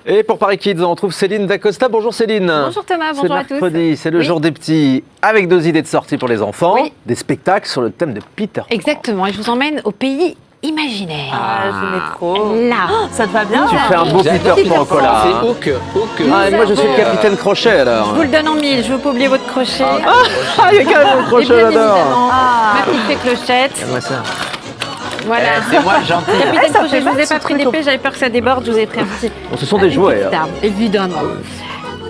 Et pour Paris Kids, on retrouve Céline Dacosta. Bonjour Céline. Bonjour Thomas, bonjour à tous. C'est mercredi, c'est le jour des petits, avec 2 idées de sortie pour les enfants, des spectacles sur le thème de Peter Pan. Exactement, et je vous emmène au pays imaginaire. J'aimais trop. Là. Ça te va bien? Tu fais un beau Peter Pan, Cola. C'est Hook. Moi je suis le capitaine Crochet alors. Je vous le donne en mille, je veux pas oublier votre crochet. Il y a quand même un crochet, Et bien j'adore. évidemment, ma petite clochette. Regarde-moi ça. Voilà. C'est moi gentil. Capitaine ça Crochet, fait je vous ai mal, pas ce pris truc. d'épée, j'avais peur que ça déborde, je vous ai pris un petit. Bon, ce sont des jouets. petite arme, évidemment.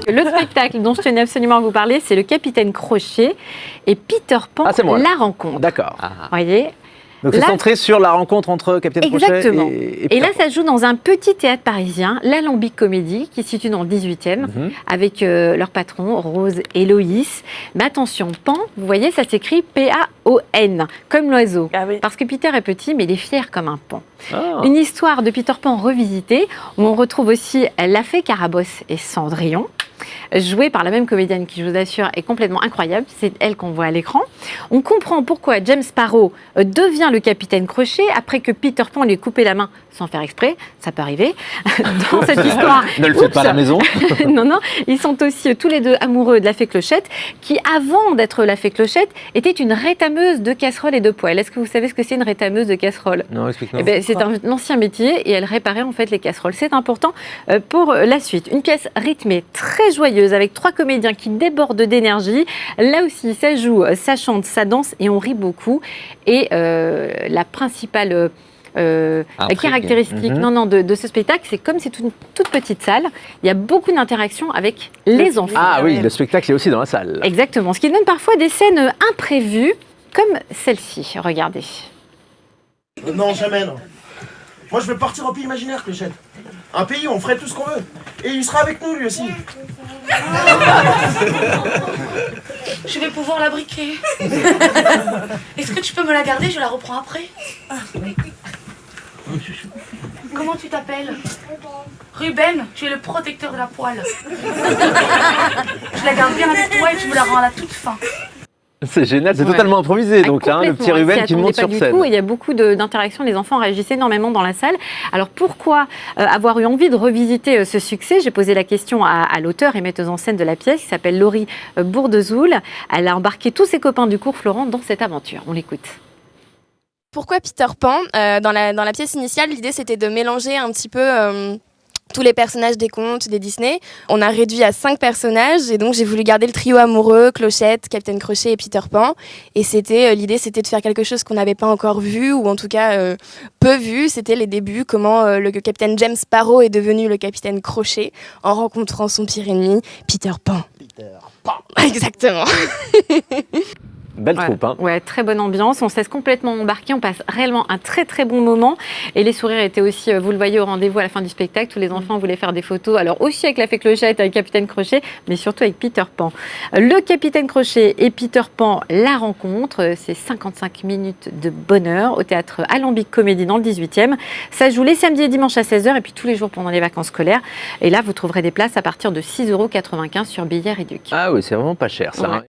Le spectacle dont je tenais absolument à vous parler, c'est le Capitaine Crochet et Peter Pan, c'est moi. la rencontre. D'accord. Vous voyez? Donc c'est Là- centré sur la rencontre entre Capitaine Crochet Exactement. et Et Peter là, Pan. ça se joue dans un petit théâtre parisien, l'Alambic Comédie, qui se situe dans le 18e, avec leur patron, Rose et Loïs. Mais attention, Pan, vous voyez, ça s'écrit P-A-O-N, comme l'oiseau. Ah oui. Parce que Peter est petit, mais il est fier comme un pan. Ah. Une histoire de Peter Pan revisitée, où on retrouve aussi la fée Carabosse et Cendrillon, jouée par la même comédienne qui, je vous assure, est complètement incroyable. C'est elle qu'on voit à l'écran. On comprend pourquoi James Sparrow devient le capitaine Crochet après que Peter Pan lui ait coupé la main sans faire exprès. Ça peut arriver. Dans cette histoire. Ne le faites pas à la maison. Non, non. Ils sont aussi tous les deux amoureux de la fée Clochette, qui, avant d'être la fée Clochette, était une rétameuse de casseroles et de poêles. Est-ce que vous savez ce que c'est une rétameuse de casseroles? Non, explique-nous. Eh ben, c'est un ancien métier et elle réparait en fait les casseroles. C'est important pour la suite. Une pièce rythmée, très joyeuse, avec 3 comédiens qui débordent d'énergie. Là aussi, ça joue, ça chante, ça danse et on rit beaucoup. Et la principale caractéristique de ce spectacle, c'est comme c'est une toute petite salle, il y a beaucoup d'interactions avec les enfants. Ah oui, le spectacle est aussi dans la salle. Exactement. Ce qui donne parfois des scènes imprévues, comme celle-ci. Regardez. Non, jamais, non. Moi, je veux partir au pays imaginaire, Clochette. Un pays où on ferait tout ce qu'on veut. Et il sera avec nous, lui aussi. Je vais pouvoir la briquer. Est-ce que tu peux me la garder? Je la reprends après. Comment tu t'appelles? Ruben, tu es le protecteur de la poêle. Je la garde bien avec toi et tu me la rends à la toute fin. C'est génial, c'est Ouais. totalement improvisé. Ah, Donc là, le petit complètement. Ruben S'y qui monte attendait sur pas du scène. tout, et il y a beaucoup d'interactions, les enfants réagissent énormément dans la salle. Alors pourquoi avoir eu envie de revisiter ce succès? J'ai posé la question à l'auteur et metteuse en scène de la pièce, qui s'appelle Laurie Bourdezoul. Elle a embarqué tous ses copains du cours Florent dans cette aventure. On l'écoute. Pourquoi Peter Pan? Dans la pièce initiale, l'idée c'était de mélanger un petit peu tous les personnages des contes, des Disney. On a réduit à 5 personnages et donc j'ai voulu garder le trio amoureux, Clochette, Capitaine Crochet et Peter Pan. Et l'idée c'était de faire quelque chose qu'on n'avait pas encore vu ou en tout cas peu vu. C'était les débuts, comment le capitaine James Sparrow est devenu le capitaine Crochet en rencontrant son pire ennemi, Peter Pan. Peter Pan. Exactement. Belle troupe, hein. Ouais, très bonne ambiance. On se laisse complètement embarquer. On passe réellement un très très bon moment. Et les sourires étaient aussi, vous le voyez au rendez-vous à la fin du spectacle. Tous les enfants voulaient faire des photos. Alors aussi avec la fée Clochette, avec Capitaine Crochet, mais surtout avec Peter Pan. Le Capitaine Crochet et Peter Pan, la rencontre, c'est 55 minutes de bonheur au théâtre Alambic Comédie dans le 18e. Ça joue les samedis et dimanches à 16h et puis tous les jours pendant les vacances scolaires. Et là, vous trouverez des places à partir de 6,95 € sur Billets Réduc. Ah oui, c'est vraiment pas cher ça. Ouais. hein.